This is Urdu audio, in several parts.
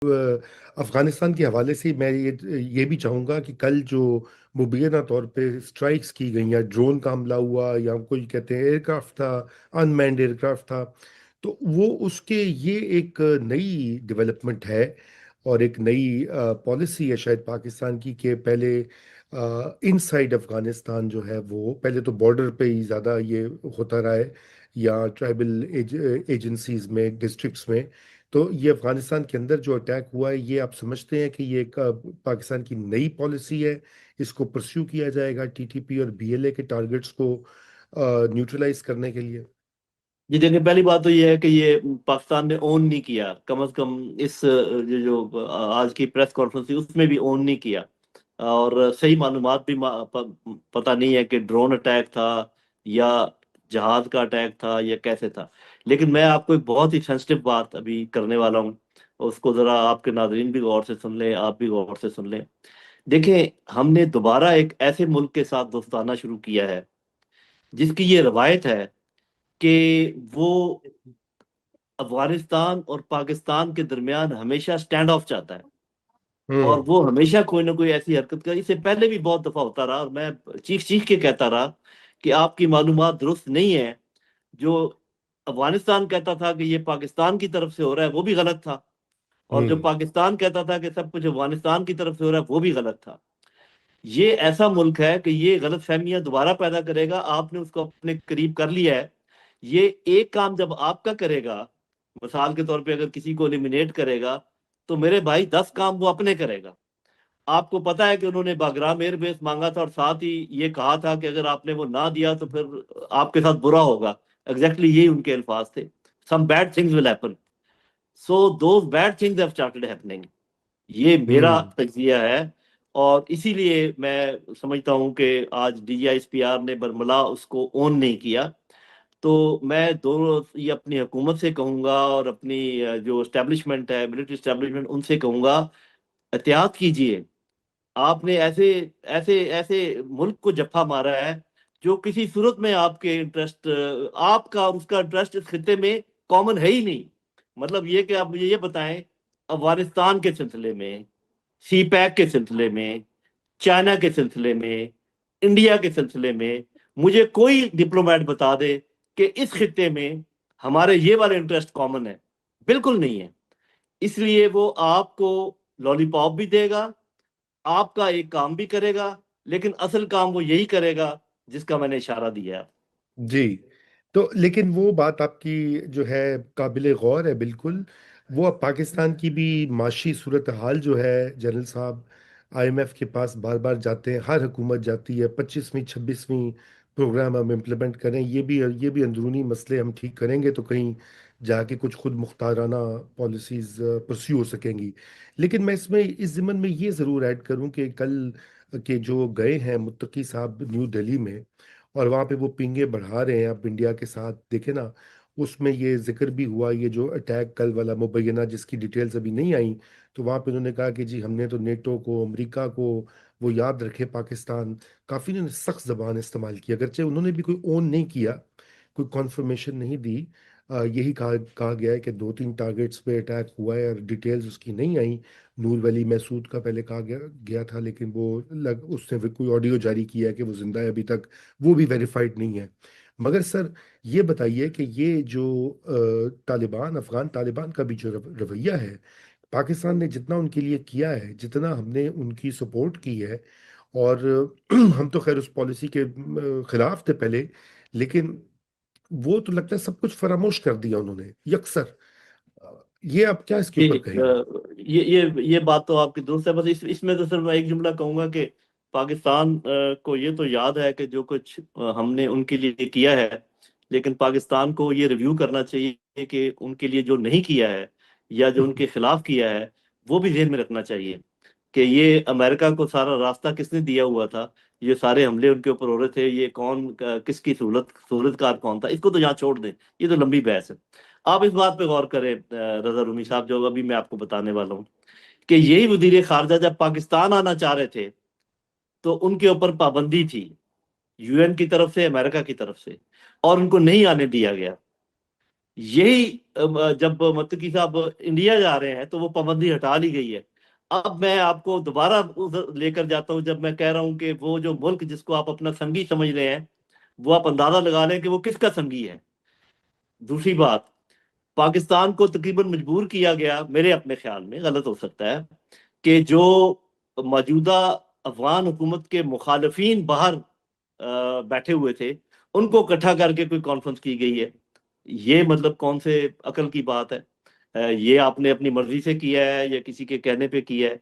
افغانستان کے حوالے سے میں یہ بھی چاہوں گا کہ کل جو مبینہ طور پہ اسٹرائکس کی گئی یا ڈرون کا حملہ ہوا یا کوئی کہتے ہیں ایئر کرافٹ تھا، ان مینڈ ایئر کرافٹ تھا، تو وہ اس کے یہ ایک نئی ڈیولپمنٹ ہے اور ایک نئی پالیسی ہے شاید پاکستان کی کہ پہلے ان سائڈ افغانستان جو ہے وہ پہلے تو بارڈر پہ ہی زیادہ یہ ہوتا رہا ہے یا ٹرائبل ایجنسیز میں ڈسٹرکٹس میں. تو یہ افغانستان کے اندر جو اٹیک ہوا ہے یہ آپ سمجھتے ہیں کہ یہ ایک پاکستان کی نئی پالیسی ہے، اس کو پرسیو کیا جائے گا ٹی ٹی پی اور بی ایل اے کے ٹارگٹس کو نیوٹرلائز کرنے کے لیے؟ جی دیکھیں، پہلی بات تو یہ ہے کہ یہ پاکستان نے اون نہیں کیا، کم از کم اس جو آج کی پریس کانفرنس تھی اس میں بھی اون نہیں کیا، اور صحیح معلومات بھی پتہ نہیں ہے کہ ڈرون اٹیک تھا یا جہاز کا اٹیک تھا یا کیسے تھا. لیکن میں آپ کو ایک بہت ہی سینسٹیو بات ابھی کرنے والا ہوں، اس کو ذرا آپ کے ناظرین بھی غور سے سن لیں، آپ بھی غور سے سن لیں. دیکھیں، ہم نے دوبارہ ایک ایسے ملک کے ساتھ دوستانہ شروع کیا ہے جس کی یہ روایت ہے کہ وہ افغانستان اور پاکستان کے درمیان ہمیشہ سٹینڈ آف چاہتا ہے، اور ہوں. وہ ہمیشہ کوئی نہ کوئی ایسی حرکت کر. اس سے پہلے بھی بہت دفعہ ہوتا رہا اور میں چیخ چیخ کے کہتا رہا کہ آپ کی معلومات درست نہیں ہے. جو افغانستان کہتا تھا کہ یہ پاکستان کی طرف سے ہو رہا ہے وہ بھی غلط تھا، اور جو ہوں. پاکستان کہتا تھا کہ سب کچھ افغانستان کی طرف سے ہو رہا ہے وہ بھی غلط تھا. یہ ایسا ملک ہے کہ یہ غلط فہمیاں دوبارہ پیدا کرے گا. آپ نے اس کو اپنے قریب کر لیا ہے. یہ ایک کام جب آپ کا کرے گا، مثال کے طور پہ اگر کسی کو ایلیمینیٹ کرے گا، تو میرے بھائی 10 کام وہ اپنے کرے گا. آپ کو پتا ہے کہ انہوں نے باگرام ایئر بیس مانگا تھا اور ساتھ ہی یہ کہا تھا کہ اگر آپ نے وہ نہ دیا تو پھر آپ کے ساتھ برا ہوگا. ایگزیکٹلی یہی ان کے الفاظ تھے. Some bad things will happen, so those bad things have started happening. یہ میرا ہوں. تجزیہ ہے، اور اسی لیے میں سمجھتا ہوں کہ آج D G I S P R نے برملا اس کو اون نہیں کیا. تو میں دونوں یہ اپنی حکومت سے کہوں گا اور اپنی جو اسٹیبلشمنٹ ہے، ملٹری اسٹیبلشمنٹ، ان سے کہوں گا احتیاط کیجئے. آپ نے ایسے ایسے ایسے ملک کو جفا مارا ہے جو کسی صورت میں آپ کے انٹرسٹ، آپ کا اور اس کا انٹرسٹ اس خطے میں کامن ہے ہی نہیں. مطلب یہ کہ آپ مجھے یہ بتائیں، افغانستان کے سلسلے میں، سی پیک کے سلسلے میں، چائنا کے سلسلے میں، انڈیا کے سلسلے میں مجھے کوئی ڈپلومیٹ بتا دے کہ اس خطے میں ہمارے یہ والے انٹرسٹ کامن ہے. بالکل نہیں ہے. اس لیے وہ آپ کو لالی پاپ بھی دے گا، آپ کا ایک کام بھی کرے گا، لیکن اصل کام وہ یہی کرے گا جس کا میں نے اشارہ دیا. جی. تو لیکن وہ بات آپ کی جو ہے قابل غور ہے بالکل. وہ اب پاکستان کی بھی معاشی صورتحال جو ہے جنرل صاحب آئی ایم ایف کے پاس بار بار جاتے ہیں، ہر حکومت جاتی ہے 25ویں 26ویں پروگرام ہم امپلیمنٹ کریں، یہ بھی اندرونی مسئلے ہم ٹھیک کریں گے تو کہیں جا کے کچھ خود مختارانہ پالیسیز پرسیو ہو سکیں گی. لیکن میں اس ضمن میں یہ ضرور ایڈ کروں کہ کل کے جو گئے ہیں متقی صاحب نیو دہلی میں اور وہاں پہ وہ پنگے بڑھا رہے ہیں، آپ انڈیا کے ساتھ دیکھیں نا، اس میں یہ ذکر بھی ہوا یہ جو اٹیک کل والا مبینہ جس کی ڈیٹیلز ابھی نہیں آئیں، تو وہاں پہ انہوں نے کہا کہ جی ہم نے تو نیٹو کو، امریکہ کو وہ یاد رکھے پاکستان. کافی انہوں نے سخت زبان استعمال کی، اگرچہ انہوں نے بھی کوئی اون نہیں کیا، کوئی کنفرمیشن نہیں دی. یہی کہا گیا ہے کہ 2-3 ٹارگٹس پہ اٹیک ہوا ہے اور ڈیٹیلز اس کی نہیں آئیں. نور ولی محسود کا پہلے کہا گیا تھا، لیکن وہ اس نے کوئی آڈیو جاری کیا ہے کہ وہ زندہ ہے ابھی تک، وہ بھی ویریفائڈ نہیں ہے. مگر سر یہ بتائیے کہ یہ جو طالبان، افغان طالبان کا بھی جو رویہ ہے، پاکستان نے جتنا ان کے لیے کیا ہے، جتنا ہم نے ان کی سپورٹ کی ہے، اور ہم تو خیر اس پالیسی کے خلاف تھے پہلے، لیکن وہ تو لگتا ہے سب کچھ فراموش کر دیا انہوں نے یکسر. یہ آپ کیا اس کے جی، اوپر کہیں گے؟ یہ بات تو آپ کی درست ہے. بس اس میں تو صرف میں ایک جملہ کہوں گا کہ پاکستان کو یہ تو یاد ہے کہ جو کچھ ہم نے ان کے لیے کیا ہے، لیکن پاکستان کو یہ ریویو کرنا چاہیے کہ ان کے لیے جو نہیں کیا ہے یا جو ان کے خلاف کیا ہے وہ بھی ذہن میں رکھنا چاہیے کہ یہ امریکہ کو سارا راستہ کس نے دیا ہوا تھا. یہ سارے حملے ان کے اوپر ہو رہے تھے، یہ کون، کس کی سہولت کار کون تھا، اس کو تو یہاں چھوڑ دیں، یہ تو لمبی بحث ہے. آپ اس بات پہ غور کریں رضا رومی صاحب، جو ابھی میں آپ کو بتانے والا ہوں، کہ یہی وزیر خارجہ جب پاکستان آنا چاہ رہے تھے تو ان کے اوپر پابندی تھی یو این کی طرف سے، امریکہ کی طرف سے، اور ان کو نہیں آنے دیا گیا. یہی جب متقی صاحب انڈیا جا رہے ہیں تو وہ پابندی ہٹا لی گئی ہے. اب میں آپ کو دوبارہ ادھر لے کر جاتا ہوں، جب میں کہہ رہا ہوں کہ وہ جو ملک جس کو آپ اپنا سنگی سمجھ رہے ہیں، وہ آپ اندازہ لگا لیں کہ وہ کس کا سنگی ہے. دوسری بات، پاکستان کو تقریباً مجبور کیا گیا، میرے اپنے خیال میں غلط ہو سکتا ہے، کہ جو موجودہ افغان حکومت کے مخالفین باہر بیٹھے ہوئے تھے، ان کو اکٹھا کر کے کوئی کانفرنس کی گئی ہے. یہ مطلب کون سے عقل کی بات ہے؟ یہ آپ نے اپنی مرضی سے کیا ہے یا کسی کے کہنے پہ کیا ہے؟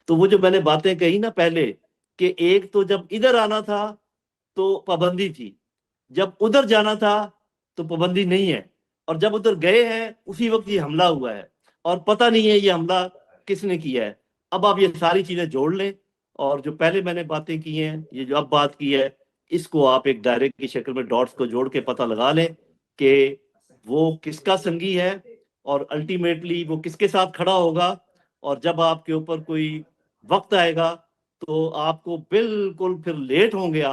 تو وہ جو میں نے باتیں کہی نا پہلے، کہ ایک تو جب ادھر آنا تھا تو پابندی تھی، جب ادھر جانا تھا تو پابندی نہیں ہے، اور جب ادھر گئے ہیں اسی وقت یہ حملہ ہوا ہے، اور پتہ نہیں ہے یہ حملہ کس نے کیا ہے. اب آپ یہ ساری چیزیں جوڑ لیں، اور جو پہلے میں نے باتیں کی ہیں، یہ جو اب بات کی ہے، اس کو آپ ایک دائرے کی شکل میں ڈاٹس کو جوڑ کے پتہ لگا لیں کہ وہ کس کا سنگی ہے، اور الٹیمیٹلی وہ کس کے ساتھ کھڑا ہوگا. اور جب آپ کے اوپر کوئی وقت آئے گا تو آپ کو بالکل پھر لیٹ ہوں گے آپ